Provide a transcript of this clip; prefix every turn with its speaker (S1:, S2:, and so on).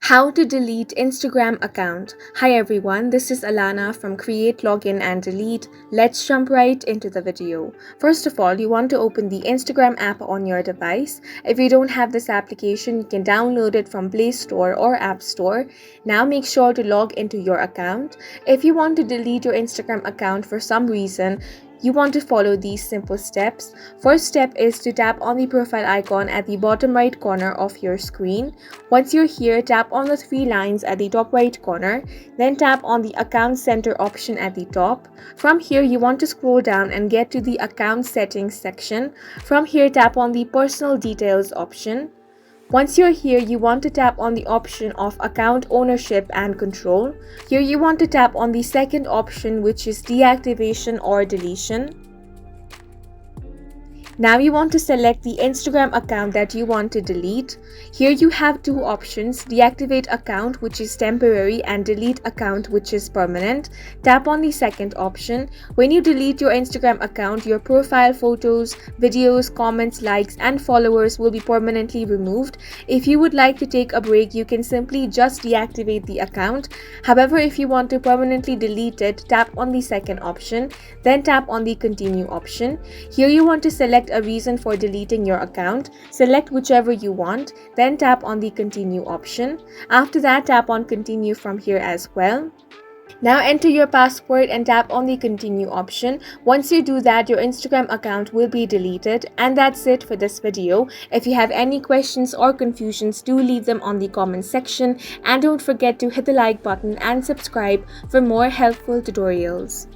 S1: How to delete Instagram account. Hi everyone, this is Alana from Create, Login and Delete. Let's jump right into the video. First of all, you want to open the Instagram app on your device. If you don't have this application, you can download it from Play Store or App Store. Now make sure to log into your account. If you want to delete your Instagram account for some reason, you want to follow these simple steps. First step is to tap on the profile icon at the bottom right corner of your screen. Once you're here, tap on the three lines at the top right corner, then tap on the account center option at the top. From here, you want to scroll down and get to the account settings section. From here, tap on the personal details option. Once you're here, you want to tap on the option of account ownership and control. Here you want to tap on the second option, which is deactivation or deletion. Now you want to select the Instagram account that you want to delete. Here you have two options, deactivate account, which is temporary, and delete account, which is permanent. Tap on the second option. When you delete your Instagram account, your profile photos, videos, comments, likes, and followers will be permanently removed. If you would like to take a break, you can simply just deactivate the account. However, if you want to permanently delete it, tap on the second option, then tap on the continue option. Here you want to select a reason for deleting your account. Select whichever you want, then tap on the continue option. After that, tap on continue from here as well. Now enter your password and tap on the continue option. Once you do that, your Instagram account will be deleted. And that's it for this video. If you have any questions or confusions, do leave them on the comment section. And don't forget to hit the like button and subscribe for more helpful tutorials.